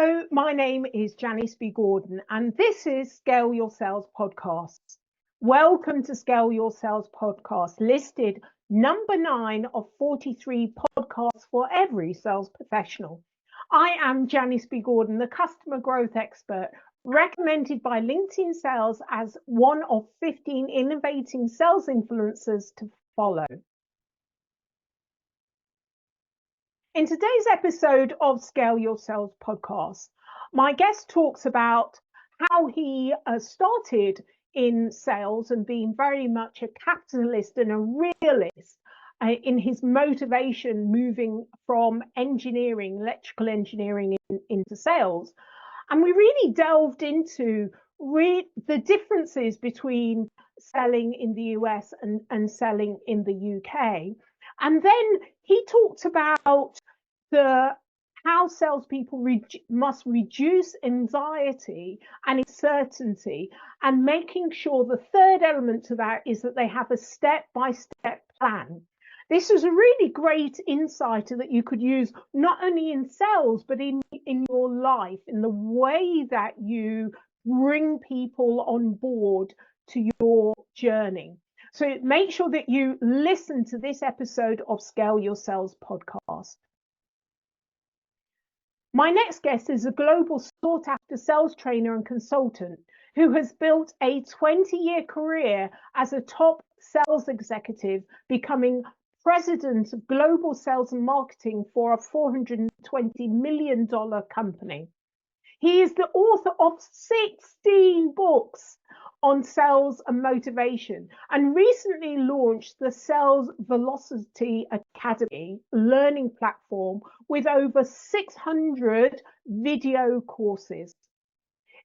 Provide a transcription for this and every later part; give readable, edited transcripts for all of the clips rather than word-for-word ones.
Hello, my name is Janice B. Gordon, and this is Scale Your Sales Podcast. Welcome to Scale Your Sales Podcast, listed number 9 of 43 podcasts for every sales professional. I am Janice B. Gordon, the customer growth expert, recommended by LinkedIn Sales as one of 15 innovating sales influencers to follow. In today's episode of Scale Your Sales Podcast, my guest talks about how he started in sales and being very much a capitalist and a realist in his motivation moving from engineering, electrical engineering into sales. And we really delved into the differences between selling in the US and selling in the UK. And then he talked about how salespeople must reduce anxiety and uncertainty, and making sure the third element to that is that they have a step-by-step plan. This was a really great insight that you could use not only in sales, but in your life, in the way that you bring people on board to your journey. So make sure that you listen to this episode of Scale Your Sales Podcast. My next guest is a global sought-after sales trainer and consultant who has built a 20-year career as a top sales executive, becoming president of global sales and marketing for a $420 million company. He is the author of 16 books on sales and motivation, and recently launched the Sales Velocity Academy learning platform with over 600 video courses.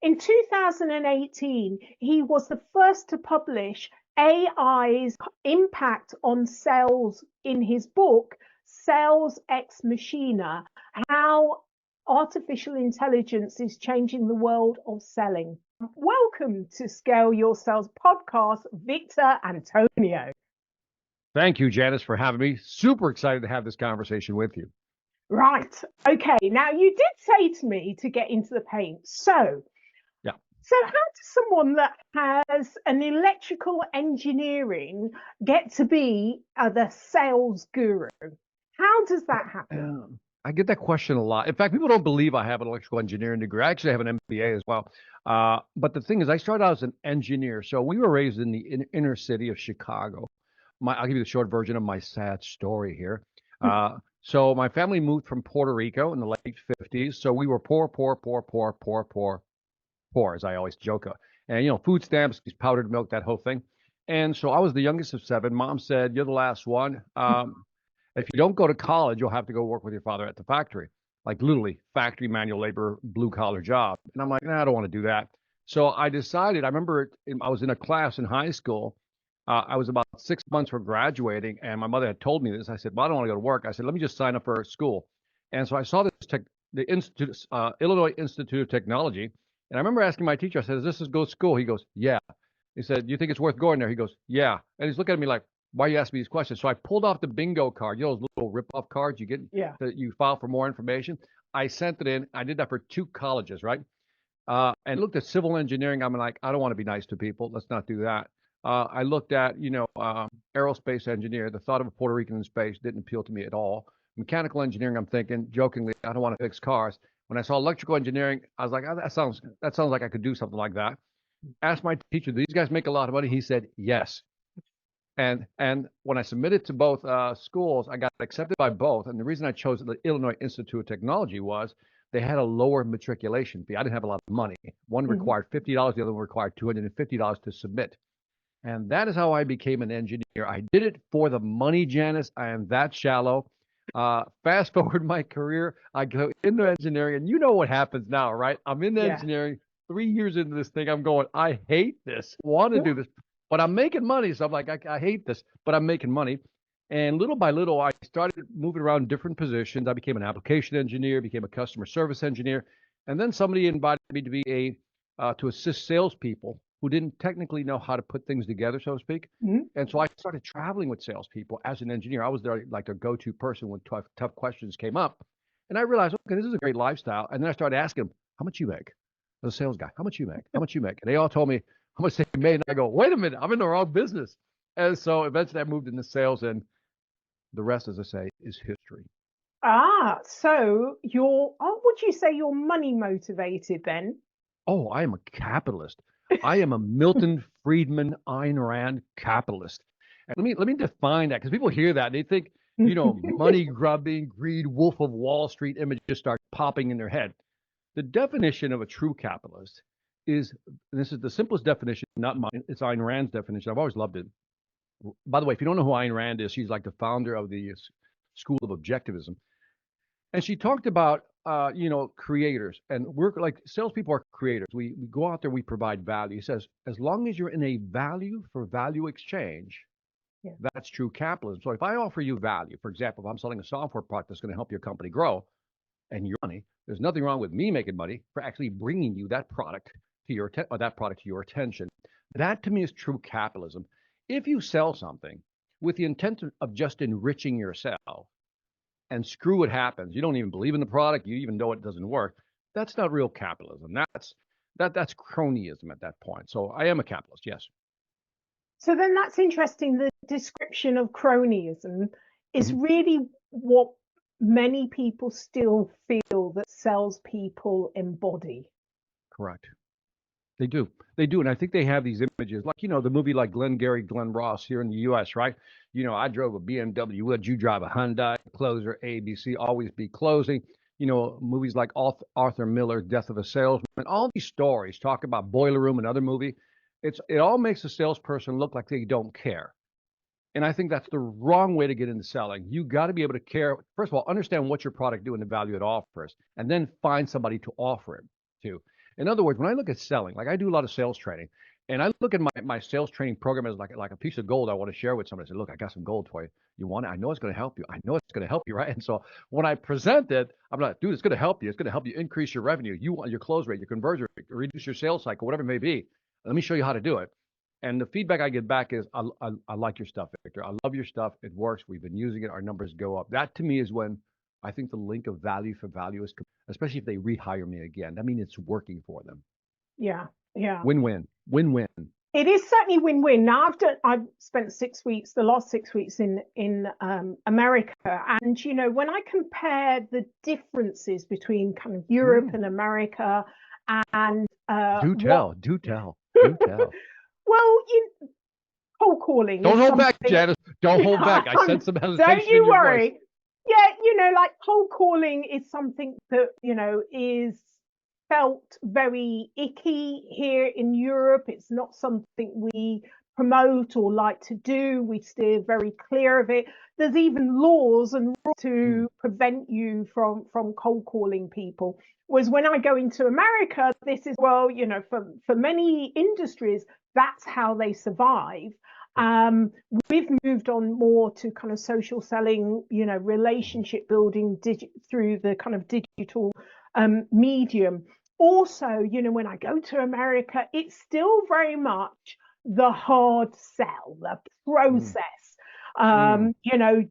In 2018, he was the first to publish AI's impact on sales in his book, Sales Ex Machina, How Artificial Intelligence is Changing the World of Selling. Welcome to Scale Your Sales Podcast, Victor Antonio. Thank you, Janice, for having me. Super excited to have this conversation with you. Right. Okay. Now, you did say to me to get into the paint. So how does someone that has an electrical engineering get to be the sales guru? How does that happen? I get that question a lot. In fact, people don't believe I have an electrical engineering degree. I actually have an MBA as well. But the thing is, I started out as an engineer. So we were raised in the inner city of Chicago. I'll give you the short version of my sad story here. So my family moved from Puerto Rico in the late 50s. So we were poor, as I always joke. And, food stamps, powdered milk, that whole thing. And so I was the youngest of 7. Mom said, "You're the last one. If you don't go to college, you'll have to go work with your father at the factory." Like literally factory manual labor, blue collar job. And I'm like, nah, I don't want to do that. So I decided, I remember I was in a class in high school. I was about 6 months from graduating, and my mother had told me this. I said, well, I don't want to go to work. I said, let me just sign up for school. And so I saw the Institute, Illinois Institute of Technology. And I remember asking my teacher, I said, "Is this a good school?" He goes, "Yeah." He said, "Do you think it's worth going there?" He goes, "Yeah." And he's looking at me like, "Why are you asking me these questions?" So I pulled off the bingo card, those little rip-off cards you get that you file for more information. I sent it in. I did that for 2 colleges, right? And looked at civil engineering. I'm like, I don't want to be nice to people. Let's not do that. I looked at, aerospace engineer. The thought of a Puerto Rican in space didn't appeal to me at all. Mechanical engineering, I'm thinking jokingly, I don't want to fix cars. When I saw electrical engineering, I was like, oh, that sounds like I could do something like that. Asked my teacher, "Do these guys make a lot of money?" He said, "Yes." And when I submitted to both schools, I got accepted by both. And the reason I chose the Illinois Institute of Technology was they had a lower matriculation fee. I didn't have a lot of money. One required $50, the other one required $250 to submit. And that is how I became an engineer. I did it for the money, Janice. I am that shallow. Fast forward my career, I go into engineering, and you know what happens now, right? I'm in engineering, 3 years into this thing. I'm going, I hate this, want to do this, but I'm making money. So I'm like, I hate this, but I'm making money. And little by little, I started moving around different positions. I became an application engineer, became a customer service engineer. And then somebody invited me to be to assist salespeople who didn't technically know how to put things together, so to speak. And so I started traveling with salespeople as an engineer. I was there like a go-to person when tough questions came up. And I realized, okay, this is a great lifestyle. And then I started asking them, how much you make? The sales guy, how much you make? How much you make? And they all told me how much they made. And I go, wait a minute, I'm in the wrong business. And so eventually I moved into sales, and the rest, as I say, is history. So would you say you're money motivated then? Oh, I am a capitalist. I am a Milton Friedman, Ayn Rand capitalist. And let me define that, because people hear that and they think, money grubbing, greed, Wolf of Wall Street images start popping in their head. The definition of a true capitalist is, and this is the simplest definition, not mine, it's Ayn Rand's definition. I've always loved it. By the way, if you don't know who Ayn Rand is, she's like the founder of the school of objectivism. And she talked about, creators, and we're like salespeople are creators. We go out there, we provide value. He says, as long as you're in a value for value exchange, Yeah. that's true capitalism. So if I offer you value, for example, if I'm selling a software product that's going to help your company grow and your money, there's nothing wrong with me making money for actually bringing you that product to your attention. That to me is true capitalism. If you sell something with the intent of just enriching yourself, and screw what happens, you don't even believe in the product, you even know it doesn't work, that's not real capitalism. That's cronyism at that point. So I am a capitalist, yes. So then that's interesting. The description of cronyism is really what many people still feel that salespeople embody. Correct. They do. They do. And I think they have these images, like, the movie like Glengarry Glen Ross here in the US, right? I drove a BMW. Would you drive a Hyundai? Closer, ABC, always be closing. Movies like Arthur Miller, Death of a Salesman, all these stories talk about Boiler Room, another movie. It all makes a salesperson look like they don't care. And I think that's the wrong way to get into selling. You got to be able to care. First of all, understand what your product do and the value it offers, and then find somebody to offer it to. In other words, when I look at selling, like I do a lot of sales training, and I look at my sales training program as like a piece of gold I want to share with somebody. I say, look, I got some gold for you. You want it? I know it's going to help you. I know it's going to help you, right? And so when I present it, I'm like, dude, it's going to help you. It's going to help you increase your revenue. You want your close rate, your conversion rate, reduce your sales cycle, whatever it may be. Let me show you how to do it. And the feedback I get back is, I like your stuff, Victor. I love your stuff. It works. We've been using it. Our numbers go up. That to me is when I think the link of value for value is, especially if they rehire me again. That means it's working for them. Yeah, yeah. Win-win, win-win. It is certainly win-win. Now I've spent the last 6 weeks in America, and when I compare the differences between kind of Europe and America, and do tell. Well, cold calling. Don't hold back, Janice. Don't hold back. I sense some hesitation. Don't you in your worry. Voice. Yeah, like cold calling is something that is felt very icky here in Europe. It's not something we promote or like to do. We steer very clear of it. There's even laws and rules to prevent you from cold calling people. Whereas when I go into America, this is, for many industries, that's how they survive. We've moved on more to kind of social selling, relationship building through the kind of digital medium. Also, when I go to America, it's still very much the hard sell, the process.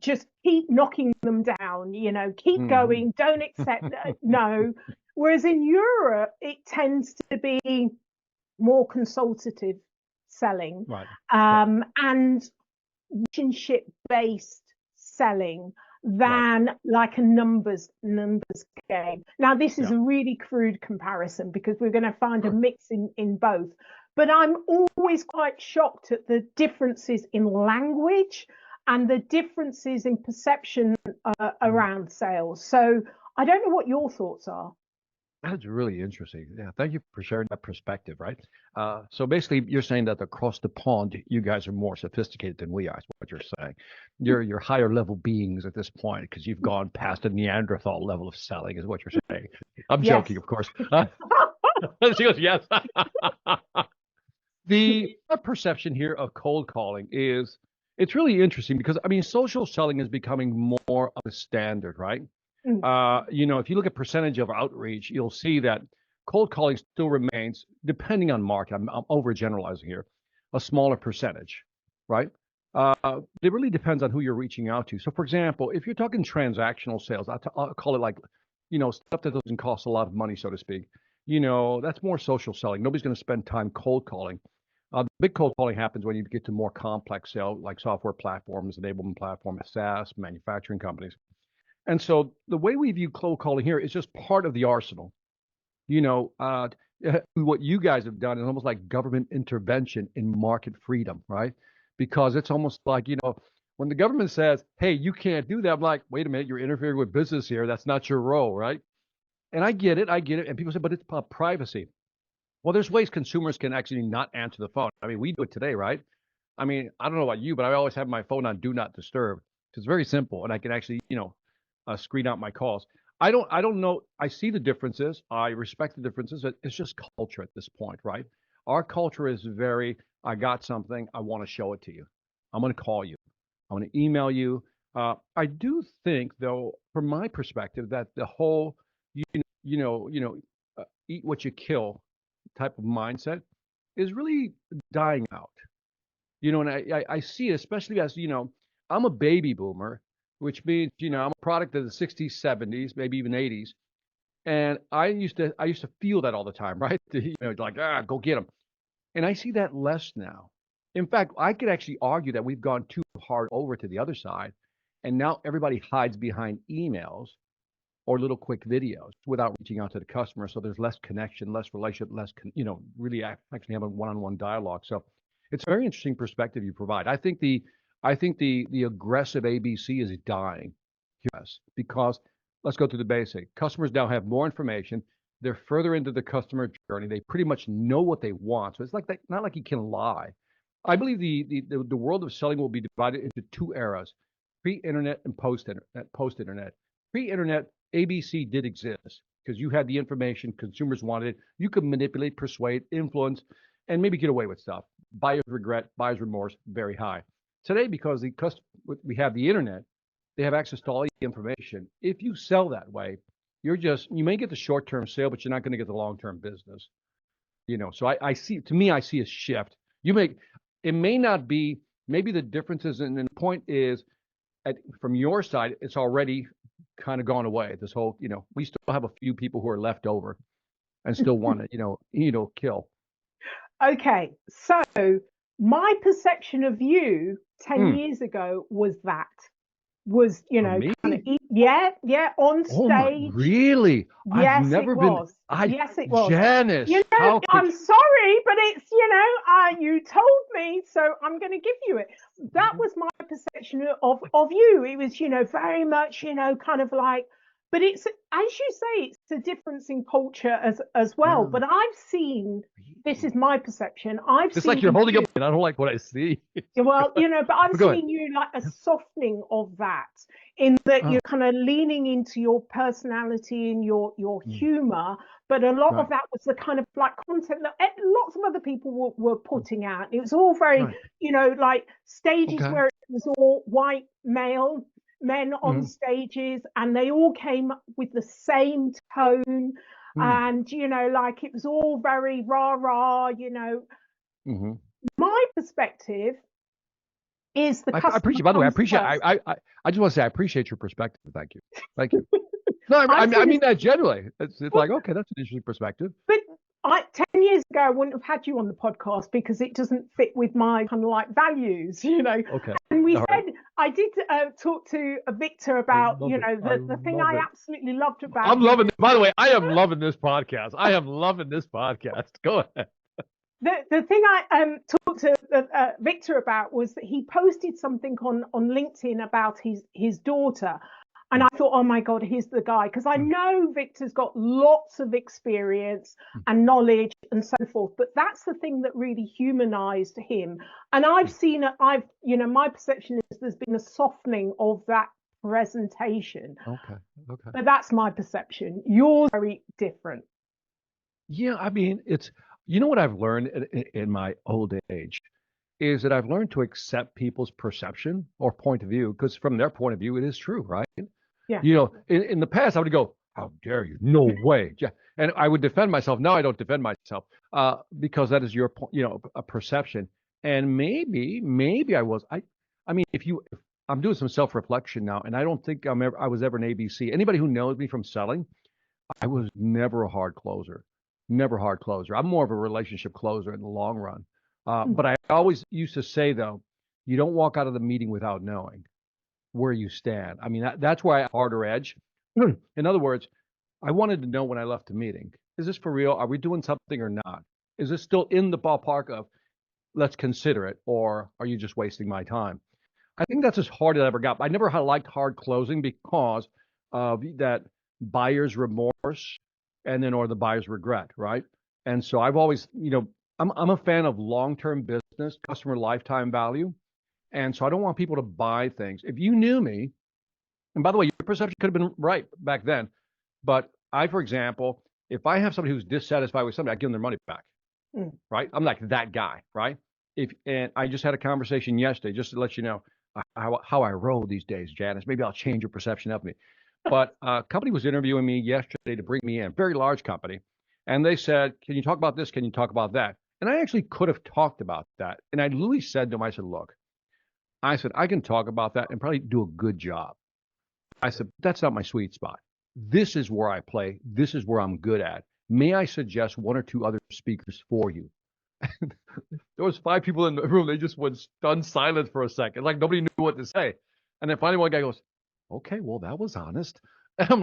Just keep knocking them down, keep going, don't accept no. Whereas in Europe, it tends to be more consultative selling, right. And relationship based selling than like a numbers game. Now, this is a really crude comparison because we're going to find a mix in both. But I'm always quite shocked at the differences in language and the differences in perception around sales. So I don't know what your thoughts are. That's really interesting. Yeah, thank you for sharing that perspective, right? So basically, you're saying that across the pond, you guys are more sophisticated than we are, is what you're saying. You're higher level beings at this point because you've gone past the Neanderthal level of selling, is what you're saying. I'm joking, of course. She goes, yes. The perception here of cold calling it's really interesting because, social selling is becoming more of a standard, right? If you look at percentage of outreach, you'll see that cold calling still remains, depending on market, I'm overgeneralizing here, a smaller percentage, right? It really depends on who you're reaching out to. So, for example, if you're talking transactional sales, I'll call it like stuff that doesn't cost a lot of money, so to speak. That's more social selling. Nobody's going to spend time cold calling. The big cold calling happens when you get to more complex sales, like software platforms, enablement platforms, SaaS, manufacturing companies. And so the way we view cold calling here is just part of the arsenal. What you guys have done is almost like government intervention in market freedom, right? Because it's almost like, when the government says, hey, you can't do that, I'm like, wait a minute, you're interfering with business here. That's not your role, right? And I get it. And people say, but it's about privacy. Well, there's ways consumers can actually not answer the phone. I mean, we do it today, right? I mean, I don't know about you, but I always have my phone on do not disturb. It's very simple, and I can actually, screen out my calls. I don't know. I see the differences. I respect the differences. It's just culture at this point, right? Our culture is very, I got something. I want to show it to you. I'm going to call you. I'm going to email you. I do think, though, from my perspective, that the whole, eat what you kill type of mindset is really dying out. And I see it, especially as, I'm a baby boomer, which means, I'm a product of the 60s, 70s, maybe even 80s. And I used to feel that all the time, right? Like, go get them. And I see that less now. In fact, I could actually argue that we've gone too hard over to the other side. And now everybody hides behind emails or little quick videos without reaching out to the customer. So there's less connection, less relationship, really actually having one-on-one dialogue. So it's a very interesting perspective you provide. I think the aggressive ABC is dying. Yes, because let's go through the basic. Customers now have more information. They're further into the customer journey. They pretty much know what they want. So it's like that, not like you can lie. I believe the world of selling will be divided into two eras: pre-internet and post-internet. Pre-internet, ABC did exist because you had the information, consumers wanted it. You could manipulate, persuade, influence, and maybe get away with stuff. Buyer's regret, buyer's remorse, very high. Today, because we have the internet, they have access to all the information. If you sell that way, you may get the short-term sale, but you're not going to get the long-term business. So I see a shift. It may not be, maybe the differences, and the point is, from your side, it's already kind of gone away. This whole, we still have a few people who are left over and still want to, kill. Okay, so my perception of you 10 Hmm. years ago was Me? kind of, yeah, on Oh my, stage. really? I've Yes, it never been. was. Yes, it was. Janice, how could I'm sorry, but it's, you told me, so I'm going to give you it. That was my perception of you. It was, very much, kind of like, but it's, as you say, it's a difference in culture as well. Yeah. But I've seen, this is my perception. I've It's seen like you're holding you, up, and I don't like what I see. well, but I'm Go ahead. seeing you like a softening of that, in that Oh, you're kind of leaning into your personality and your mm, humor. But a lot of right, that was the kind of like content that lots of other people were putting out. It was all very, right. like stages Okay. where it was all white male men on Mm, stages, and they all came with the same tone. mm, And, like it was all very rah rah, hmm my perspective is the I customer appreciate. By the way, I comes appreciate. first. I just want to say I appreciate your perspective. Thank you. Thank you. No, I've I seen mean this, that genuinely. It's well, like, okay, that's an interesting perspective. but 10 years ago, I wouldn't have had you on the podcast because it doesn't fit with my kind of like values. Okay. And we All right. said, I did talk to Victor I about, love it. I the thing love I it. absolutely loved about I'm you. loving. By the way, I am loving this podcast. I am loving this podcast. Go ahead. The thing I talked to Victor about was that he posted something on LinkedIn about his daughter. And Mm, I thought, oh my God, he's the guy. Because I mm, know Victor's got lots of experience mm, and knowledge and so forth. But that's the thing that really humanized him. And I've mm. seen it, my perception is there's been a softening of that presentation. Okay. Okay. But that's my perception. Yours very different. Yeah, I mean, what I've learned in my old age is that I've learned to accept people's perception or point of view because from their point of view, it is true, right? Yeah. In the past, I would go, "How dare you? No way!" And I would defend myself. Now I don't defend myself because that is your, a perception. And maybe I was. I mean, I'm doing some self-reflection now, and I don't think I was ever an ABC. Anybody who knows me from selling, I was never a hard closer, never hard closer. I'm more of a relationship closer in the long run. But I always used to say though, you don't walk out of the meeting without knowing where you stand. I mean, that's why I harder edge. In other words, I wanted to know when I left the meeting, is this for real? Are we doing something or not? Is this still in the ballpark of let's consider it, or are you just wasting my time? I think that's as hard as I ever got. I never liked hard closing because of that buyer's remorse and then or the buyer's regret, right? And so I've always, I'm a fan of long-term business, customer lifetime value. And so I don't want people to buy things. If you knew me, and by the way, your perception could have been right back then, but I, for example, if I have somebody who's dissatisfied with something, I give them their money back, right? I'm like that guy, right? And I just had a conversation yesterday, just to let you know how I roll these days, Janice. Maybe I'll change your perception of me. But a company was interviewing me yesterday to bring me in, very large company, and they said, "Can you talk about this? Can you talk about that?" And I actually could have talked about that, and I literally said to them, I said, "Look, I can talk about that and probably do a good job." I said, "That's not my sweet spot. This is where I play. This is where I'm good at. May I suggest one or two other speakers for you?" There was 5 people in the room. They just went stunned silent for a second, like nobody knew what to say. And then finally one guy goes, "Okay, well, that was honest." And I'm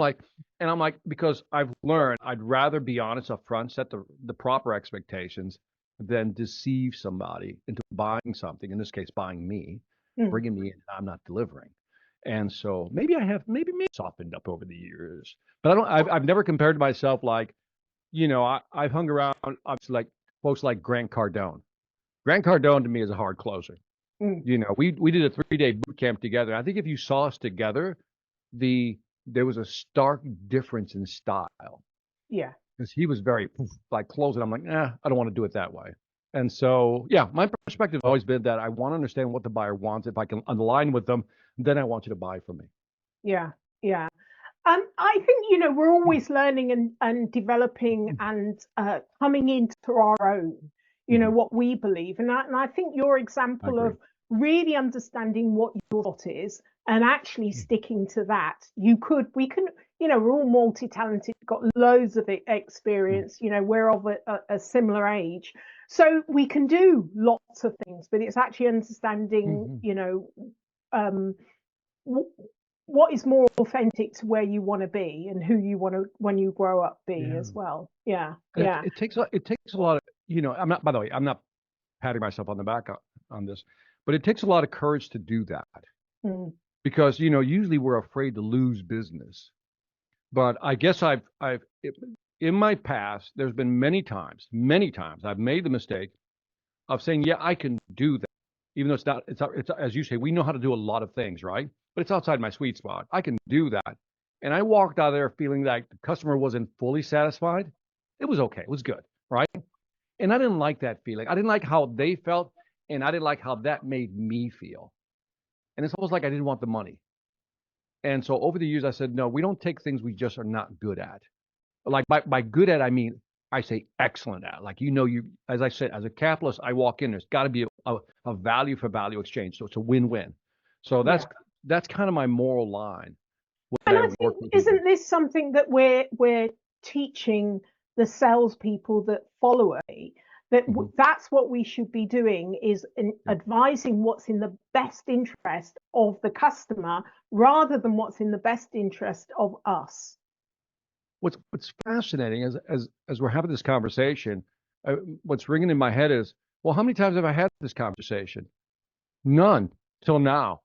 like, because I've learned I'd rather be honest up front, set the proper expectations than deceive somebody into buying something, in this case, buying me, bringing me in, and I'm not delivering. And so maybe softened up over the years, but I've never compared myself like, I've hung around obviously like folks like Grant Cardone. Grant Cardone to me is a hard closer. We did a 3-day boot camp together. I think if you saw us together, there was a stark difference in style. Yeah. Because he was very like closing. I'm like, I don't want to do it that way. And so, yeah, my perspective has always been that I want to understand what the buyer wants. If I can align with them, then I want you to buy from me. Yeah. Yeah. I think, we're always learning and developing and coming into our own, what we believe. And I think your example of really understanding what your thought is and actually sticking to that, we can, we're all multi-talented, got loads of experience, we're of a similar age. So we can do lots of things, but it's actually understanding, what is more authentic to where you want to be and who you want to when you grow up be as well. Yeah. It takes a lot of, I'm not, by the way, I'm not patting myself on the back on this, but it takes a lot of courage to do that because, usually we're afraid to lose business. But I guess in my past, there's been many times I've made the mistake of saying, yeah, I can do that. Even though it's as you say, we know how to do a lot of things, right? But it's outside my sweet spot. I can do that. And I walked out of there feeling like the customer wasn't fully satisfied. It was okay. It was good, right? And I didn't like that feeling. I didn't like how they felt, and I didn't like how that made me feel. And it's almost like I didn't want the money. And so over the years, I said, no, we don't take things we just are not good at. Like by good at, I mean, I say excellent at. Like, as I said, as a capitalist, I walk in, there's got to be a value for value exchange. So it's a win-win. So that's kind of my moral line. And I think, isn't this something that we're teaching the salespeople that follow it? That's what we should be doing, is advising what's in the best interest of the customer rather than what's in the best interest of us. What's fascinating as we're having this conversation, what's ringing in my head is, well, how many times have I had this conversation? None till now.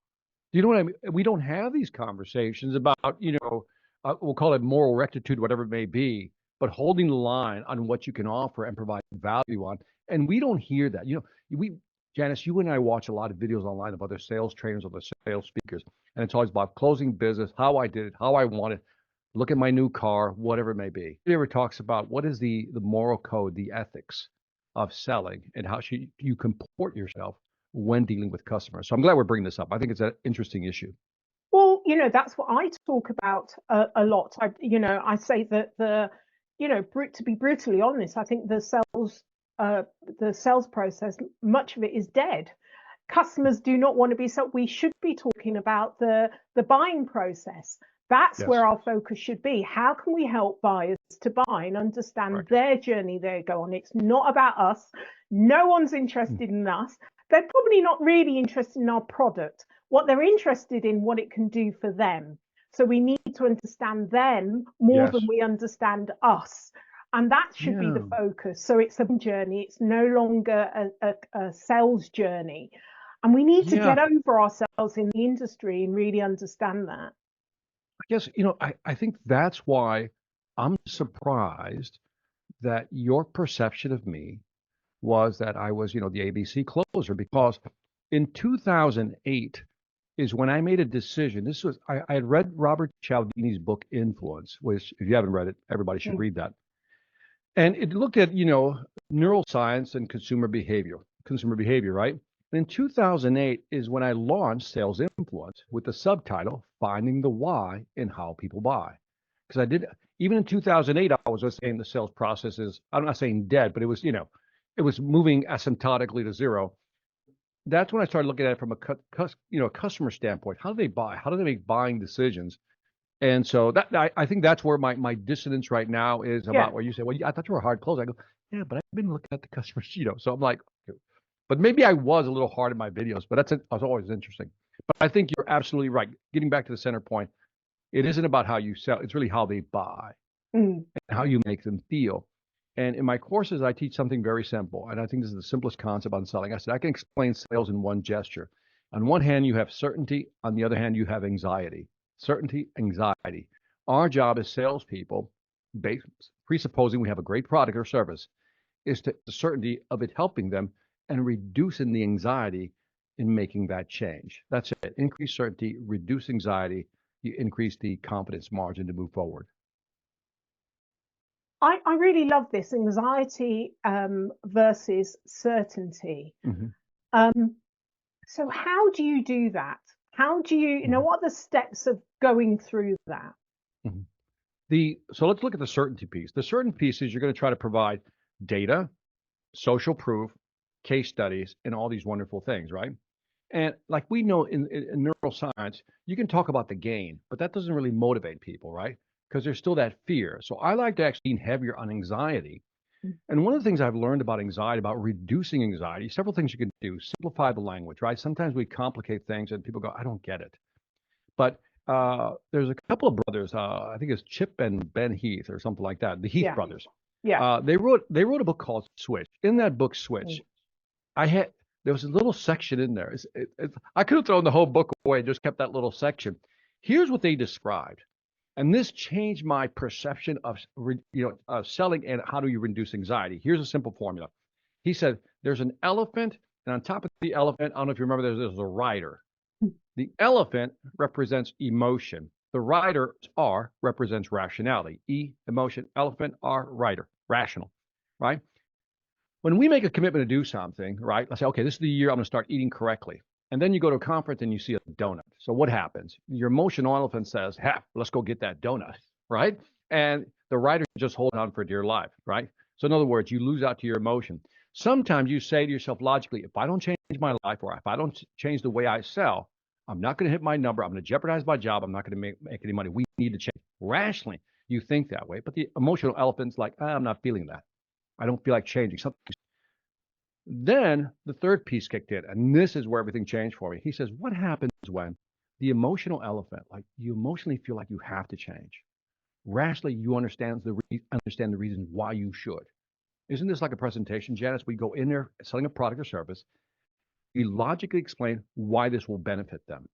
Do you know what I mean? We don't have these conversations about, we'll call it moral rectitude, whatever it may be, but holding the line on what you can offer and provide value on. And we don't hear that. Janice, you and I watch a lot of videos online of other sales trainers, other sales speakers, and it's always about closing business, how I did it, how I want it, look at my new car, whatever it may be. It ever talks about what is the moral code, the ethics of selling, and how should you comport yourself when dealing with customers. So I'm glad we're bringing this up. I think it's an interesting issue. Well, that's what I talk about a lot. I say that to be brutally honest, I think the sales process, much of it is dead. customers do not want to be, so we should be talking about the buying process. That's Yes. where our focus should be. How can we help buyers to buy and understand Right. their journey they go on? It's not about us. No one's interested in us. They're probably not really interested in our product. What they're interested in, what it can do for them. So we need to understand them more than we understand us. And that should be the focus. So it's a journey. It's no longer a sales journey. And we need to get over ourselves in the industry and really understand that. I guess, you know, I think that's why I'm surprised that your perception of me was that I was, you know, the ABC closer, because in 2008 is when I made a decision. This was, I had read Robert Cialdini's book, Influence, which, if you haven't read it, everybody should read that. And it looked at, you know, neuroscience and consumer behavior, right? And in 2008 is when I launched Sales Influence with the subtitle, Finding the Why in How People Buy. Because I did, even in 2008, I was just saying the sales process is, I'm not saying dead, but it was, you know, it was moving asymptotically to zero. That's when I started looking at it from a customer standpoint. How do they buy? How do they make buying decisions? And so that I think that's where my dissonance right now is about where you say, well, I thought you were hard close. I go, yeah, but I've been looking at the customers, you know. So I'm like, okay. But maybe I was a little hard in my videos, but that's always interesting. But I think you're absolutely right. Getting back to the center point, it isn't about how you sell. It's really how they buy and how you make them feel. And in my courses, I teach something very simple. And I think this is the simplest concept on selling. I said, I can explain sales in one gesture. On one hand, you have certainty. On the other hand, you have anxiety. Certainty, anxiety. Our job as salespeople, presupposing we have a great product or service, is the certainty of it helping them and reducing the anxiety in making that change. That's it. Increase certainty, reduce anxiety, you increase the confidence margin to move forward. I really love this anxiety versus certainty. So how do you do that? How do you know, what are the steps of going through that? So let's look at the certainty piece. The certainty piece is you're going to try to provide data, social proof, case studies, and all these wonderful things, right? And like we know in neuroscience, you can talk about the gain, but that doesn't really motivate people, right? Because there's still that fear. So I like to actually lean heavier on anxiety. And one of the things I've learned about anxiety, about reducing anxiety, several things you can do. Simplify the language, right? Sometimes we complicate things and people go, I don't get it. But there's a couple of brothers, I think it's Chip and Ben Heath or something like that, the Heath brothers. They wrote a book called Switch. In that book, Switch, there was a little section in there. I could have thrown the whole book away and just kept that little section. Here's what they described. And this changed my perception of, selling and how do you reduce anxiety. Here's a simple formula. He said, there's an elephant, and on top of the elephant, I don't know if you remember, there's a rider. The elephant represents emotion. The rider, R, represents rationality. E, emotion, elephant, R, rider, rational, right? When we make a commitment to do something, right, let's say, okay, this is the year I'm going to start eating correctly. And then you go to a conference and you see a donut. So what happens? Your emotional elephant says, let's go get that donut, right? And the rider just holds on for dear life, right? So in other words, you lose out to your emotion. Sometimes you say to yourself logically, if I don't change my life or if I don't change the way I sell, I'm not going to hit my number. I'm going to jeopardize my job. I'm not going to make any money. We need to change. Rationally, you think that way. But the emotional elephant's like, I'm not feeling that. I don't feel like changing something. Then the third piece kicked in, and this is where everything changed for me. He says, what happens when the emotional elephant, like you emotionally feel like you have to change? Rationally, you understand the reasons why you should. Isn't this like a presentation, Janice? We go in there selling a product or service. We logically explain why this will benefit them.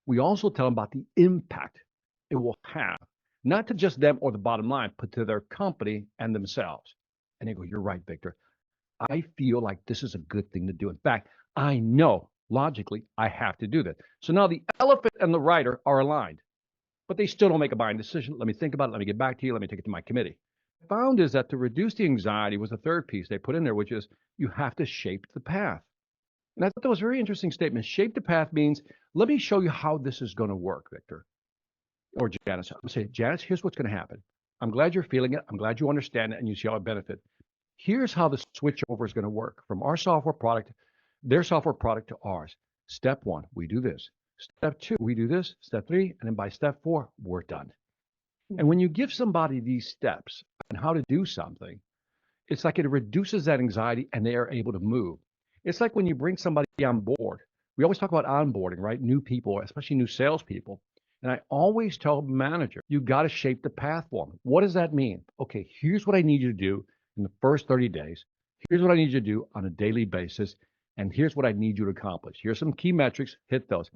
We also tell them about the impact it will have, not to just them or the bottom line, but to their company and themselves. And they go, you're right, Victor. I feel like this is a good thing to do. In fact, I know logically I have to do that. So now the elephant and the rider are aligned, but they still don't make a buying decision. Let me think about it. Let me get back to you. Let me take it to my committee. Found is that to reduce the anxiety was the third piece they put in there, which is you have to shape the path. And I thought that was a very interesting statement. Shape the path means, let me show you how this is going to work, Victor. Or Janice. I'm saying, Janice, here's what's going to happen. I'm glad you're feeling it. I'm glad you understand it and you see how it benefits. Here's how the switch over is going to work from our software product their software product to ours. Step one, we do this. Step two, we do this. Step three, and then by step four, we're done. And when you give somebody these steps on how to do something, it's like it reduces that anxiety and they are able to move. It's like when you bring somebody on board. We always talk about onboarding, right? New people, especially new salespeople. And I always tell the manager, you got to shape the path for them. What does that mean? Okay, here's what I need you to do in the first 30 days. Here's what I need you to do on a daily basis. And here's what I need you to accomplish. Here's some key metrics. Hit those.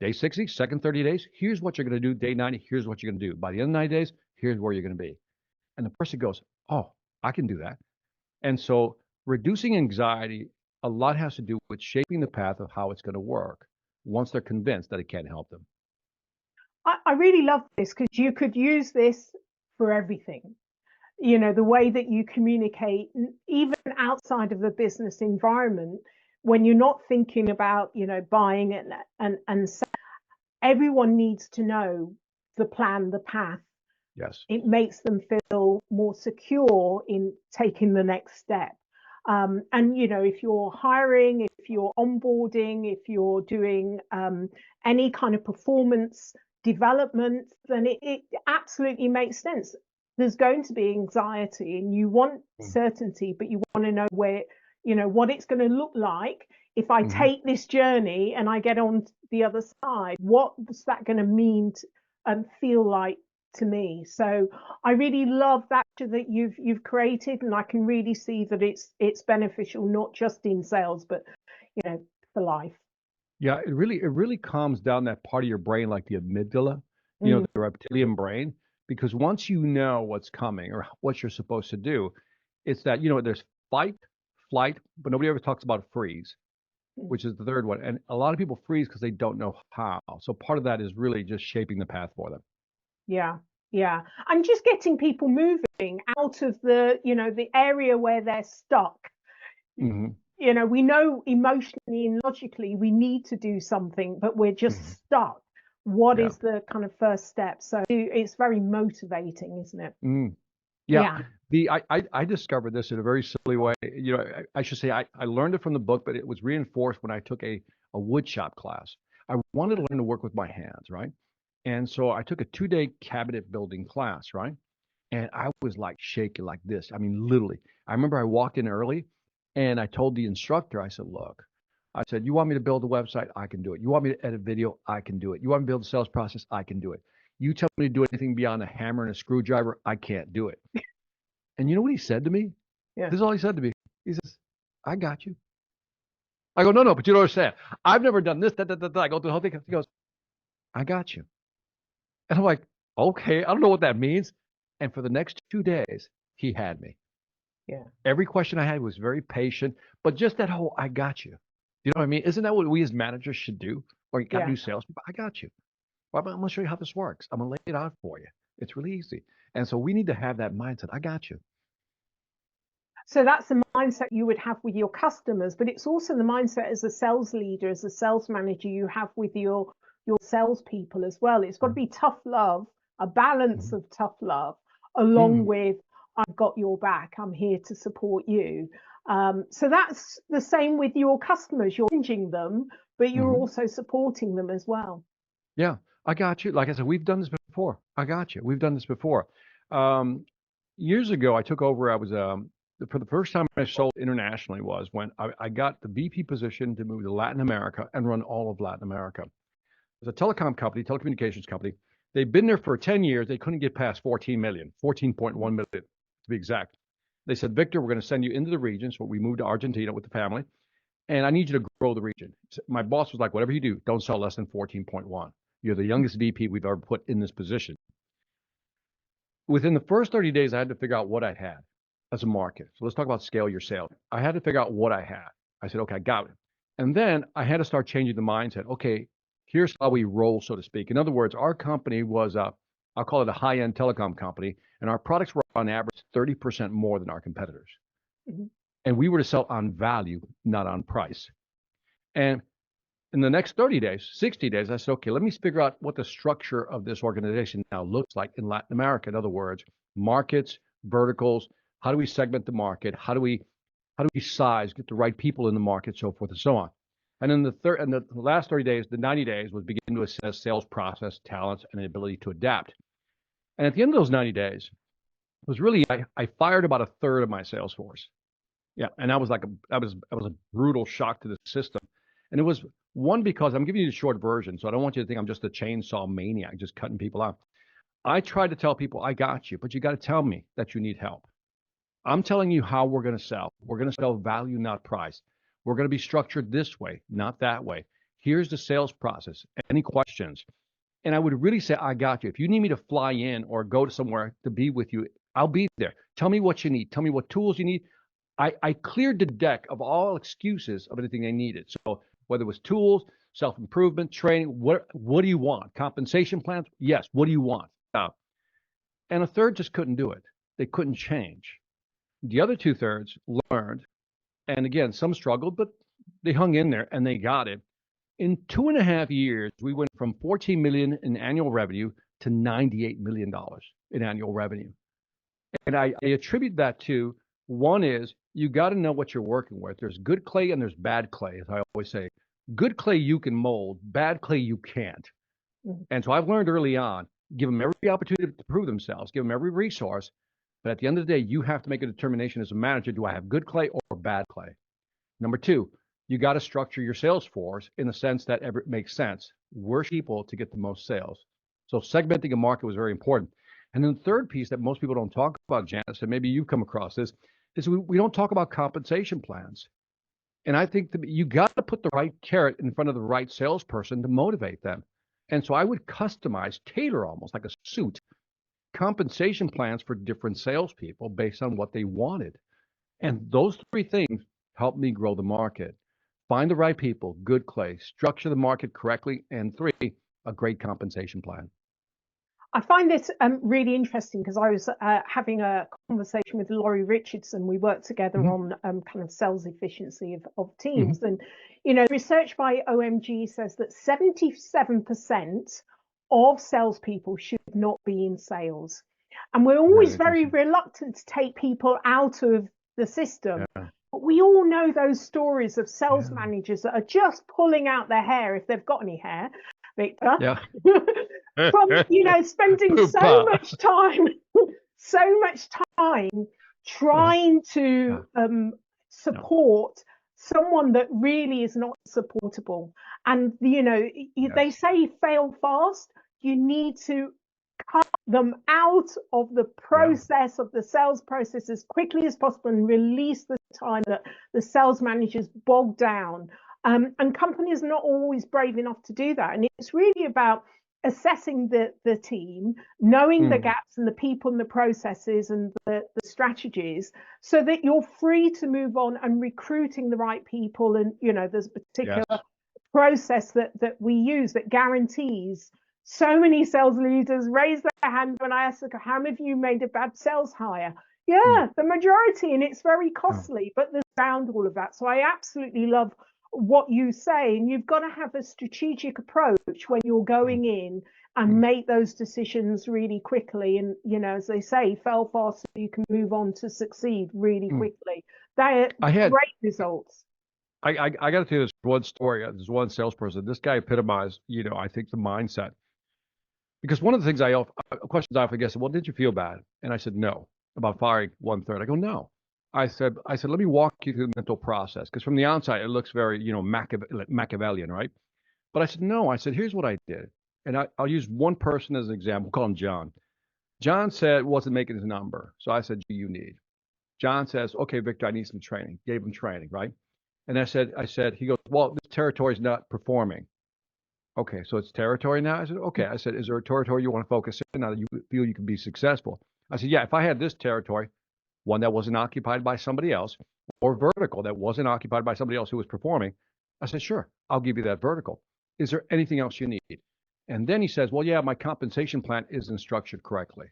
Day 60, second 30 days, here's what you're going to do. Day 90, here's what you're going to do. By the end of 90 days, here's where you're going to be. And the person goes, oh, I can do that. And so reducing anxiety, a lot has to do with shaping the path of how it's going to work once they're convinced that it can't help them. I really love this because you could use this for everything. You know, the way that you communicate, even outside of the business environment, when you're not thinking about, you know, buying it and everyone needs to know the plan, the path. Yes. It makes them feel more secure in taking the next step. And, you know, if you're hiring, if you're onboarding, if you're doing any kind of performance development, then it absolutely makes sense. There's going to be anxiety and you want certainty, but you want to know where, you know, what it's going to look like if I take this journey and I get on the other side. What's that going to mean and feel like to me? So I really love that you've created, and I can really see that it's beneficial not just in sales, but you know, for life. Yeah, it really calms down that part of your brain, like the amygdala, you know, the reptilian brain, because once you know what's coming or what you're supposed to do, it's that, you know, there's fight, flight, but nobody ever talks about freeze, which is the third one. And a lot of people freeze because they don't know how. So part of that is really just shaping the path for them. Yeah. Yeah. And just getting people moving out of the, you know, the area where they're stuck. You know, we know emotionally and logically we need to do something, but we're just stuck. What is the kind of first step? So it's very motivating, isn't it? Yeah. I discovered this in a very silly way. You know, I should say I learned it from the book, but it was reinforced when I took a wood shop class. I wanted to learn to work with my hands, right? And so I took a 2-day cabinet building class, right? And I was like shaking like this. I mean, literally. I remember I walked in early and I told the instructor, I said, look, I said, you want me to build a website? I can do it. You want me to edit video? I can do it. You want me to build a sales process? I can do it. You tell me to do anything beyond a hammer and a screwdriver? I can't do it. And you know what he said to me? Yeah. This is all he said to me. He says, I got you. I go, no, but you don't understand. I've never done this, that. I go through the whole thing. He goes, I got you. And I'm like, okay, I don't know what that means. And for the next 2 days, he had me. Yeah. Every question I had was very patient, but just that whole, I got you. You know what I mean? Isn't that what we as managers should do? Or you got new salespeople? I got you. Well, I'm going to show you how this works. I'm going to lay it out for you. It's really easy. And so we need to have that mindset. I got you. So that's the mindset you would have with your customers, but it's also the mindset as a sales leader, as a sales manager you have with your salespeople as well. It's got to be tough love, a balance of tough love, along with I've got your back. I'm here to support you. So that's the same with your customers. You're changing them, but you're also supporting them as well. Yeah, I got you. Like I said, we've done this before. I got you. We've done this before. Years ago, I took over. I was for the first time I sold internationally was when I got the VP position to move to Latin America and run all of Latin America. It was a telecom company, telecommunications company. They'd been there for 10 years. They couldn't get past 14 million, 14.1 million to be exact. They said, Victor, we're going to send you into the region. So we moved to Argentina with the family. And I need you to grow the region. So my boss was like, whatever you do, don't sell less than 14.1. You're the youngest VP we've ever put in this position. Within the first 30 days, I had to figure out what I had as a market. So let's talk about scale your sales. I had to figure out what I had. I said, okay, I got it. And then I had to start changing the mindset. Okay, here's how we roll, so to speak. In other words, our company was I'll call it a high-end telecom company, and our products were on average 30% more than our competitors. And we were to sell on value, not on price. And in the next 30 days, 60 days, I said, okay, let me figure out what the structure of this organization now looks like in Latin America. In other words, markets, verticals, how do we segment the market? How do we How do we size, get the right people in the market, so forth and so on. And then the last 30 days, the 90 days was begin to assess sales process, talents, and the ability to adapt. And at the end of those 90 days, it was really, I fired about a third of my sales force. Yeah. And that was a brutal shock to the system. And it was one, because I'm giving you the short version. So I don't want you to think I'm just a chainsaw maniac, just cutting people out. I tried to tell people, I got you, but you got to tell me that you need help. I'm telling you how we're going to sell. We're going to sell value, not price. We're going to be structured this way, not that way. Here's the sales process. Any questions? And I would really say, I got you. If you need me to fly in or go to somewhere to be with you, I'll be there. Tell me what you need. Tell me what tools you need. I cleared the deck of all excuses of anything they needed. So whether it was tools, self-improvement, training, what do you want? Compensation plans? Yes. What do you want? And a third just couldn't do it. They couldn't change. The other 2/3 learned, and again, some struggled, but they hung in there and they got it. In 2.5 years, we went from 14 million in annual revenue to $98 million in annual revenue. And I attribute that to, one is, you got to know what you're working with. There's good clay and there's bad clay, as I always say. Good clay you can mold, bad clay you can't. And so I've learned early on, give them every opportunity to prove themselves, give them every resource. But at the end of the day, you have to make a determination as a manager, do I have good clay or bad clay? Number two, you got to structure your sales force in the sense that it makes sense. We're people to get the most sales. So segmenting a market was very important. And then the third piece that most people don't talk about, Janice, and maybe you've come across this, is we don't talk about compensation plans. And I think that you got to put the right carrot in front of the right salesperson to motivate them. And so I would customize, tailor almost like a suit, compensation plans for different salespeople based on what they wanted. And those three things helped me grow the market. Find the right people, good clay, structure the market correctly, and three, a great compensation plan. I find this really interesting because I was having a conversation with Laurie Richardson. We worked together on kind of sales efficiency of teams. And, you know, research by OMG says that 77% of salespeople should not be in sales. And we're always very reluctant to take people out of the system. But we all know those stories of sales managers that are just pulling out their hair, if they've got any hair, Victor, from, you know, spending so much time trying to support someone that really is not supportable. And, you know, they say fail fast. You need to cut them out of the process of the sales process as quickly as possible and release the time that the sales managers bog down. And companies are not always brave enough to do that. And it's really about assessing the team, knowing the gaps and the people and the processes and the strategies, so that you're free to move on and recruiting the right people. And, you know, there's a particular process that we use that guarantees. So many sales leaders raise their hand when I ask, how many of you made a bad sales hire? The majority, and it's very costly, but there's around all of that. So I absolutely love what you say, and you've got to have a strategic approach when you're going in and make those decisions really quickly. And, you know, as they say, fail fast so you can move on to succeed really quickly. They are great results. I got to tell you this one story. There's one salesperson. This guy epitomized, you know, I think the mindset. Because one of the things questions I often get, well, did you feel bad? And I said, no, about firing 1/3. I go, no. I said, let me walk you through the mental process. Because from the outside, it looks very, you know, Machiavellian, right? But I said, no. I said, here's what I did. And I'll use one person as an example. We'll call him John. John said, wasn't making his number. So I said, do you need? John says, okay, Victor, I need some training. Gave him training, right? And I said, he goes, well, this territory is not performing. Okay, so it's territory now? I said, okay. I said, is there a territory you want to focus in now that you feel you can be successful? I said, yeah, if I had this territory, one that wasn't occupied by somebody else, or vertical that wasn't occupied by somebody else who was performing, I said, sure, I'll give you that vertical. Is there anything else you need? And then he says, well, yeah, my compensation plan isn't structured correctly.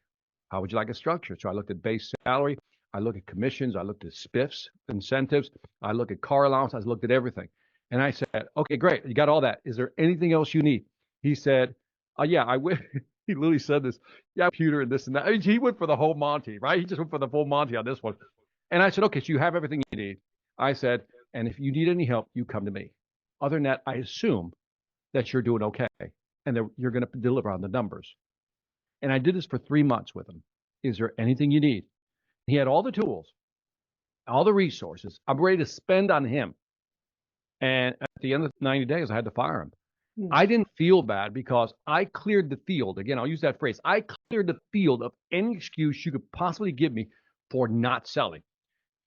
How would you like it structured? So I looked at base salary, I looked at commissions, I looked at spiffs, incentives, I looked at car allowance, I looked at everything. And I said, okay, great. You got all that. Is there anything else you need? He said, yeah, I wish. He literally said this. Yeah, computer and this and that. I mean, he went for the whole Monty, right? He just went for the full Monty on this one. And I said, okay, so you have everything you need. I said, and if you need any help, you come to me. Other than that, I assume that you're doing okay and that you're going to deliver on the numbers. And I did this for 3 months with him. Is there anything you need? He had all the tools, all the resources. I'm ready to spend on him. And at the end of 90 days, I had to fire him. I didn't feel bad because I cleared the field. Again, I'll use that phrase. I cleared the field of any excuse you could possibly give me for not selling.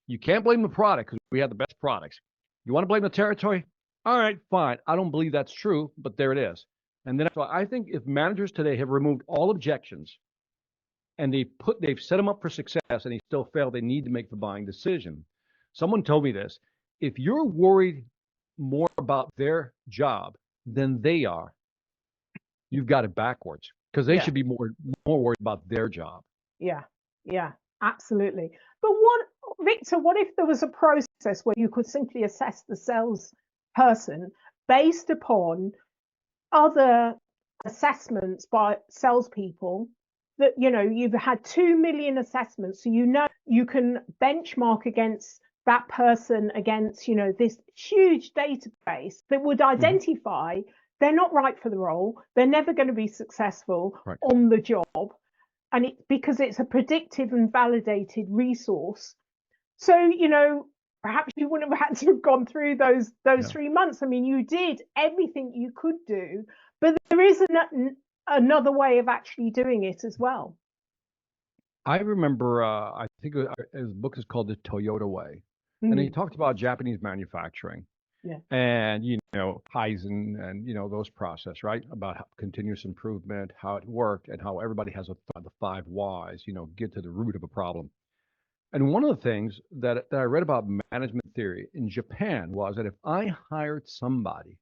You can't blame the product because we have the best products. You want to blame the territory? All right, fine. I don't believe that's true, but there it is. And then so I think if managers today have removed all objections and they've set them up for success and they still fail, they need to make the buying decision. Someone told me this. If you're worried more about their job than they are, you've got it backwards because they should be more worried about their job. Yeah, absolutely. But Victor, what if there was a process where you could simply assess the salesperson based upon other assessments by salespeople that, you've had 2 million assessments, so you can benchmark against that person against, this huge database that would identify they're not right for the role, they're never going to be successful on the job, and because it's a predictive and validated resource. So, perhaps you wouldn't have had to have gone through those 3 months. I mean, you did everything you could do, but there is another way of actually doing it as well. I remember, I think his book is called The Toyota Way. And he talked about Japanese manufacturing and, Kaizen and, those process, right? About how continuous improvement, how it worked and how everybody has the 5 whys, get to the root of a problem. And one of the things that I read about management theory in Japan was that if I hired somebody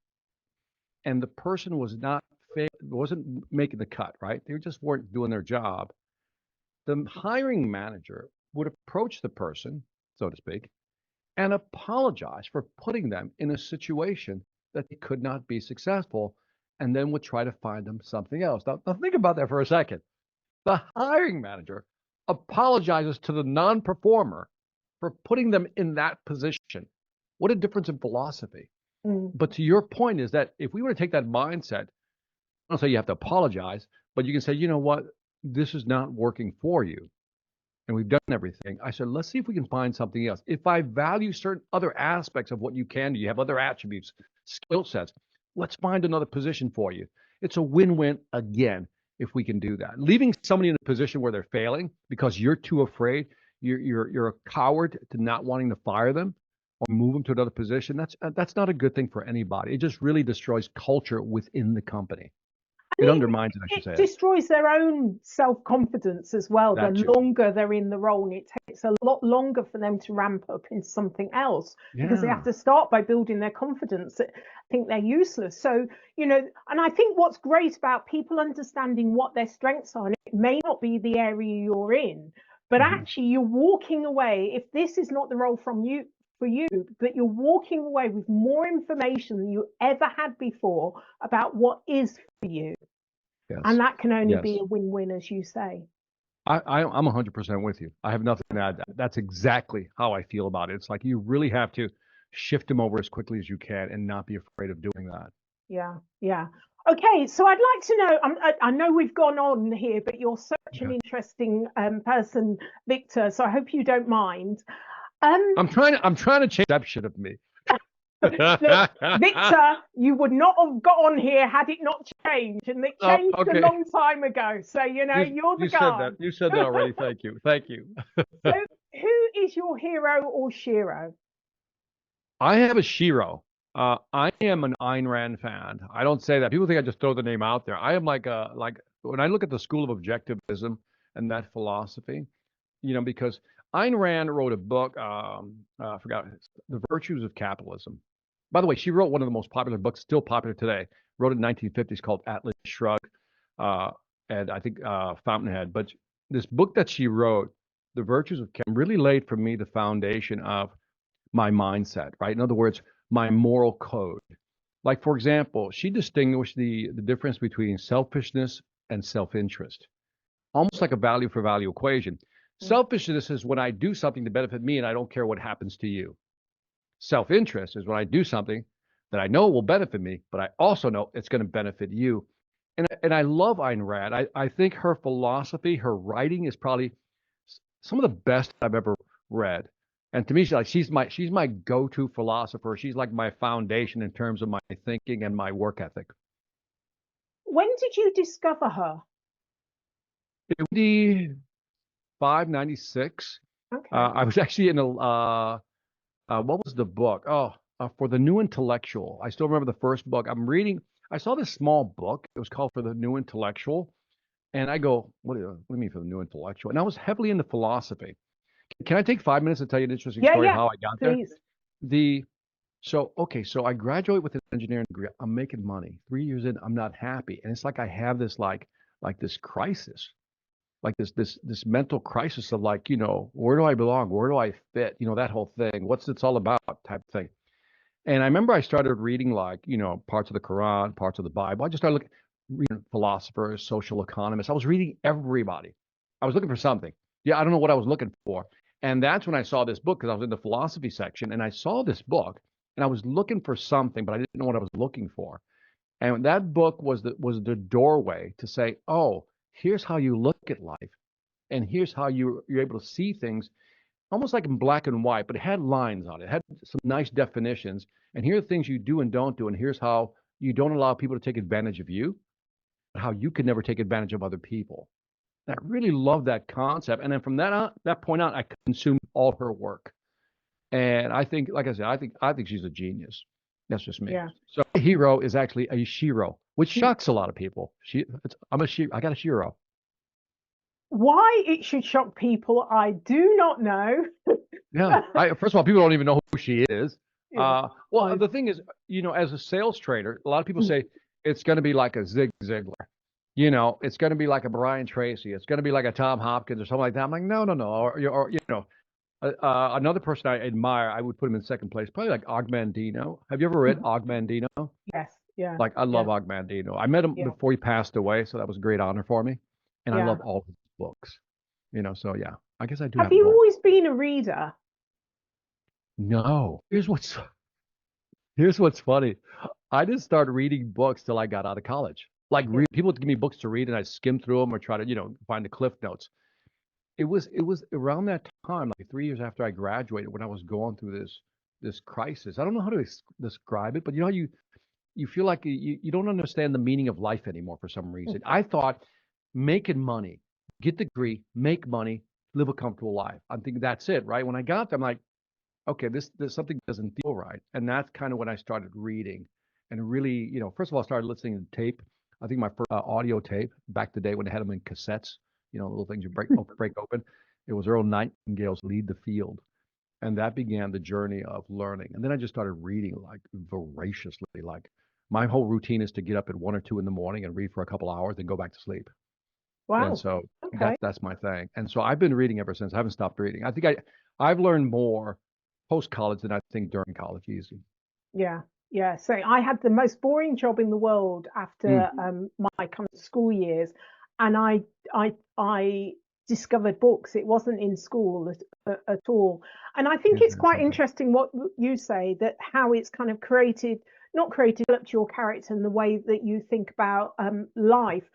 and the person wasn't making the cut, right? They just weren't doing their job. The hiring manager would approach the person, so to speak, and apologize for putting them in a situation that they could not be successful, and then would try to find them something else. Now think about that for a second. The hiring manager apologizes to the non-performer for putting them in that position. What a difference in philosophy. But to your point is that if we were to take that mindset, I don't say you have to apologize, but you can say, you know what, this is not working for you. And we've done everything. I said, let's see if we can find something else. If I value certain other aspects of what you can do, you have other attributes, skill sets, let's find another position for you. It's a win-win again if we can do that. Leaving somebody in a position where they're failing because you're too afraid, you're a coward to not wanting to fire them or move them to another position, that's not a good thing for anybody. It just really destroys culture within the company. It undermines it, I should say. It destroys their own self-confidence as well. The longer they're in the role, and it takes a lot longer for them to ramp up into something else because they have to start by building their confidence. I think they're useless. So, and I think what's great about people understanding what their strengths are, and it may not be the area you're in, but actually you're walking away, if this is not the role for you, but you're walking away with more information than you ever had before about what is for you. And that can only be a win-win, as you say. I'm 100% with you. I have nothing to add. That's exactly how I feel about it. It's like you really have to shift them over as quickly as you can and not be afraid of doing that. Yeah. Okay, so I'd like to know, I know we've gone on here, but you're such an interesting person, Victor, so I hope you don't mind. I'm trying to change perception of me. Look, Victor, you would not have got on here had it not changed, and it changed a long time ago. So you're the guy. You said that already. Thank you. So, who is your hero or shiro? I have a shiro. I am an Ayn Rand fan. I don't say that. People think I just throw the name out there. I am like when I look at the school of objectivism and that philosophy, because Ayn Rand wrote a book, I forgot, The Virtues of Capitalism. By the way, she wrote one of the most popular books, still popular today, wrote it in the 1950s called Atlas Shrugged, and I think Fountainhead. But this book that she wrote, The Virtues of Capitalism, really laid for me the foundation of my mindset, right? In other words, my moral code. Like, for example, she distinguished the difference between selfishness and self-interest, almost like a value for value equation. Selfishness is when I do something to benefit me and I don't care what happens to you. Self-interest is when I do something that I know will benefit me, but I also know it's going to benefit you. And I love Ayn Rand. I think her philosophy, her writing is probably some of the best I've ever read. And to me, she's my go-to philosopher. She's like my foundation in terms of my thinking and my work ethic. When did you discover her? 95, 96. Okay. I was actually in what was the book? Oh, for the New Intellectual. I still remember the first book. I'm reading. I saw this small book. It was called For the New Intellectual. And I go, what do you mean for the New Intellectual? And I was heavily into philosophy. Can I take 5 minutes to tell you an interesting story of Yeah, how I got there? please. So I graduate with an engineering degree. I'm making money. 3 years in, I'm not happy. And it's like I have this like this crisis, like this mental crisis of like, where do I belong? Where do I fit? That whole thing. What's it's all about type thing. And I remember I started reading like, parts of the Quran, parts of the Bible. I just started reading philosophers, social economists. I was reading everybody. I was looking for something. Yeah, I don't know what I was looking for. And that's when I saw this book because I was in the philosophy section and I saw this book and I was looking for something, but I didn't know what I was looking for. And that book was the doorway to say, oh, here's how you look at life. And here's how you're able to see things almost like in black and white, but it had lines on it. It had some nice definitions. And here are things you do and don't do. And here's how you don't allow people to take advantage of you, but how you can never take advantage of other people. And I really love that concept. And then from that point on, I consumed all her work. And I think, like I said, I think she's a genius. That's just me. Yeah. So my hero is actually a shiro, which shocks a lot of people. I got a shiro. Why it should shock people, I do not know. Yeah. First of all, people don't even know who she is. Yeah. Well, the thing is, as a sales trader, a lot of people say it's going to be like a Zig Ziglar. It's going to be like a Brian Tracy. It's going to be like a Tom Hopkins or something like that. I'm like, no, no, no. Another person I admire, I would put him in second place, probably like Og Mandino. Have you ever read Og Mandino? Yes. Yeah. Like, I love Yeah. Og Mandino. I met him Yeah. before he passed away, so that was a great honor for me. And I Yeah. love all his books. So yeah, I guess I do Have have you both. always been a reader? No. Here's what's funny. I didn't start reading books till I got out of college. Like people would give me books to read and I skim through them or try to, find the cliff notes. It was around that time, like 3 years after I graduated, when I was going through this crisis. I don't know how to describe it, but you feel like you don't understand the meaning of life anymore for some reason. I thought making money, get the degree, make money, live a comfortable life. I'm thinking that's it, right? When I got there, I'm like, okay, this something doesn't feel right. And that's kind of when I started reading and really, first of all, I started listening to tape. I think my first audio tape back the day when they had them in cassettes, little things you break open. It was Earl Nightingale's Lead the Field. And that began the journey of learning. And then I just started reading like voraciously. Like my whole routine is to get up at 1 or 2 in the morning and read for a couple hours, then go back to sleep. And Wow. so Okay. that's my thing. And so I've been reading ever since. I haven't stopped reading. I think I've learned more post college than I think during college. Easy. Yeah. Yeah. So I had the most boring job in the world Mm. after my kind of school years, and I discovered books. It wasn't in school at all. And I think it's Isn't it quite something? interesting what you say, that how it's kind of not created, developed your character and the way that you think about life.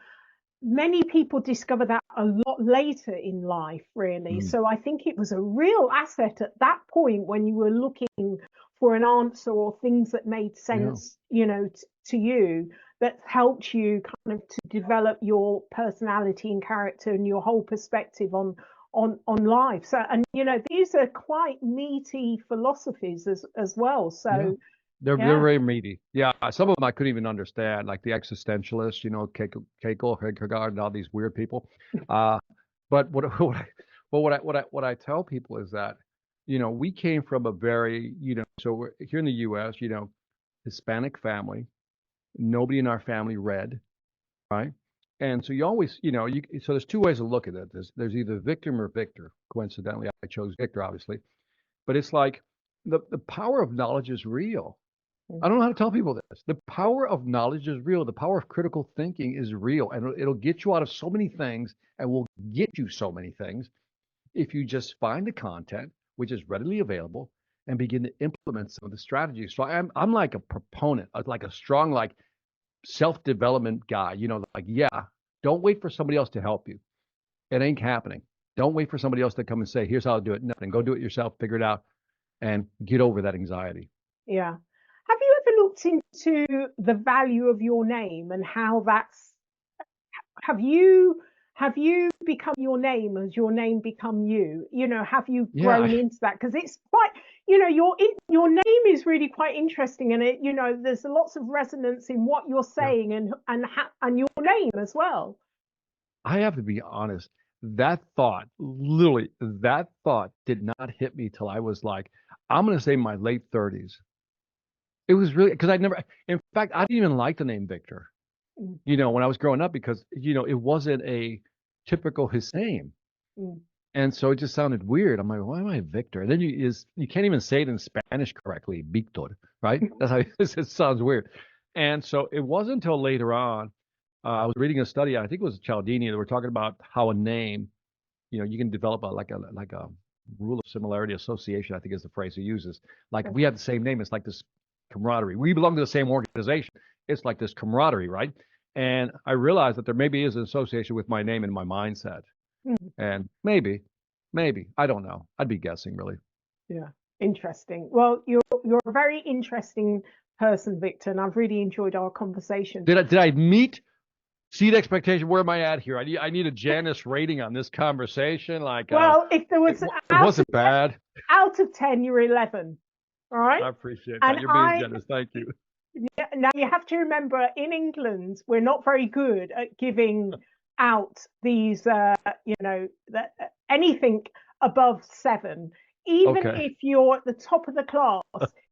Many people discover that a lot later in life, really. Mm. So I think it was a real asset at that point when you were looking for an answer or things that made Yeah. sense, to you, that helped you kind of to develop your personality and character and your whole perspective on life. So, and these are quite meaty philosophies as well. Yeah. So They're yeah. very meaty. Yeah. Some of them I couldn't even understand, like the existentialists, Kierkegaard, and all these weird people. Uh, but what I tell people is that, we came from a very, so we're here in the U.S., Hispanic family. Nobody in our family read, right? And so you always, so there's two ways of looking at this. There's either victim or victor. Coincidentally, I chose victor, obviously. But it's like the power of knowledge is real. I don't know how to tell people this. The power of knowledge is real. The power of critical thinking is real, and it'll get you out of so many things and will get you so many things if you just find the content, which is readily available, and begin to implement some of the strategies. So I'm like a proponent, like a strong, like self-development guy, don't wait for somebody else to help you. It ain't happening. Don't wait for somebody else to come and say, here's how to do it. Nothing. Go do it yourself, figure it out, and get over that anxiety. Yeah. Have you ever looked into the value of your name and how that's, have you become your name as your name become you? Have you grown into that? Because it's quite, your name is really quite interesting, and there's lots of resonance in what you're saying and your name as well. I have to be honest. That thought did not hit me till I was like, I'm going to say my late 30s. It was really because in fact, I didn't even like the name Victor, when I was growing up because, it wasn't a typical his name. And so it just sounded weird. I'm like, why am I Victor? And then you can't even say it in Spanish correctly, Victor, right? That's how it sounds weird. And so it wasn't until later on, I was reading a study, I think it was Cialdini, that were talking about how a name, you can develop like a rule of similarity association, I think is the phrase he uses. Like if we have the same name, it's like this camaraderie. We belong to the same organization. It's like this camaraderie, right? And I realized that there maybe is an association with my name and my mindset. And maybe, I don't know. I'd be guessing, really. Yeah, interesting. Well, you're a very interesting person, Victor, and I've really enjoyed our conversation. Did I exceed expectation? Where am I at here? I need a Janice rating on this conversation. Like, if there was, it wasn't bad. Out of 10, you're 11. All right. I appreciate that. You're being generous. Thank you. Now you have to remember, in England, we're not very good at giving out these, anything above 7. Even if you're at the top of the class,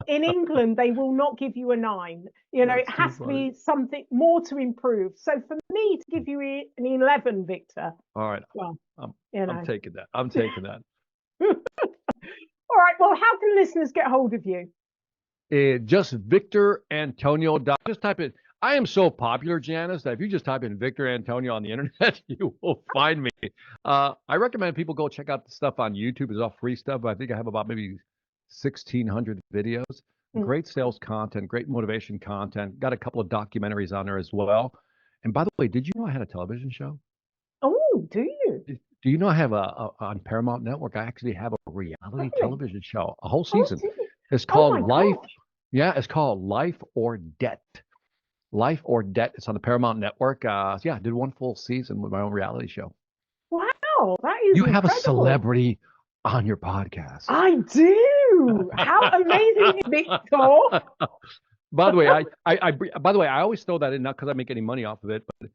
in England, they will not give you a 9. It has to be something more to improve. So for me to give you an 11, Victor. All right. Well, I'm taking that. I'm taking that. All right. Well, how can listeners get hold of you? Just Victor Antonio. Just type in. I am so popular, Janice, that if you just type in Victor Antonio on the internet, you will find me. I recommend people go check out the stuff on YouTube. It's all free stuff. I think I have about maybe 1,600 videos. Great sales content, great motivation content. Got a couple of documentaries on there as well. And by the way, did you know I had a television show? Oh, do you? Do you know I have on Paramount Network? I actually have a reality television show, a whole season. It's called Life. Yeah, it's called Life or Debt. Life or Debt. It's on the Paramount Network. I did one full season with my own reality show. Wow, that is You incredible. have a celebrity on your podcast. I do. How amazing, Victor. By the way, I always throw that in, not because I make any money off of it, but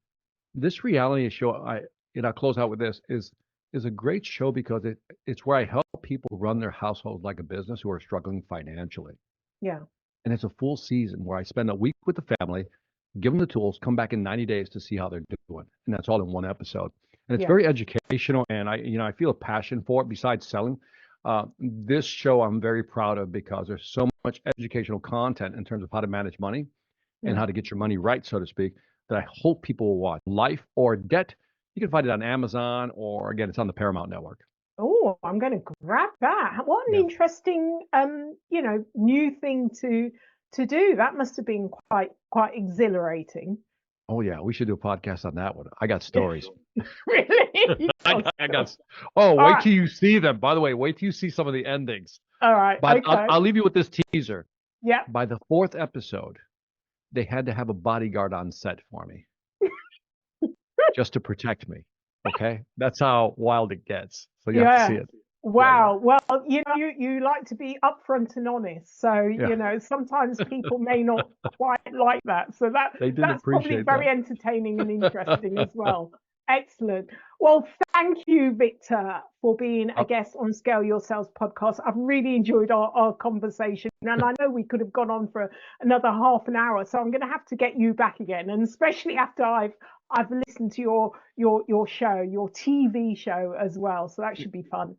this reality show, I'll close out with this, is a great show because it's where I help people run their household like a business who are struggling financially. Yeah. And it's a full season where I spend a week with the family, give them the tools, come back in 90 days to see how they're doing. And that's all in one episode. And it's very educational, and I feel a passion for it besides selling. This show I'm very proud of because there's so much educational content in terms of how to manage money and how to get your money right, so to speak, that I hope people will watch. Life or Debt. You can find it on Amazon, or again, it's on the Paramount Network. Oh, I'm going to grab that. What an interesting, new thing to do. That must have been quite exhilarating. Oh yeah, we should do a podcast on that one. I got stories. Really? I got. Oh, wait till you see them. By the way, wait till you see some of the endings. All right. But okay. I'll leave you with this teaser. Yeah. By the 4th episode, they had to have a bodyguard on set for me, just to protect me. Okay, that's how wild it gets. So you have to see it. Wow. Well, you like to be upfront and honest. So, sometimes people may not quite like that. So that's probably very entertaining and interesting as well. Excellent. Well, thank you, Victor, for being a guest on Scale Your Sales podcast. I've really enjoyed our conversation. And I know we could have gone on for another half an hour. So I'm going to have to get you back again. And especially after I've listened to your show, your TV show as well. So that should be fun.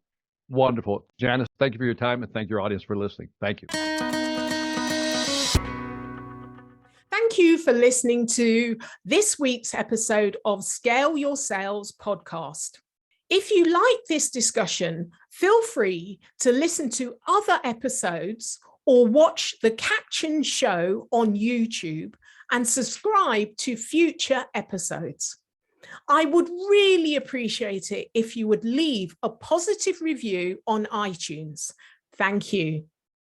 Wonderful. Janice, thank you for your time, and thank your audience for listening. Thank you. Thank you for listening to this week's episode of Scale Your Sales podcast. If you like this discussion, feel free to listen to other episodes or watch the caption show on YouTube and subscribe to future episodes. I would really appreciate it if you would leave a positive review on iTunes. Thank you.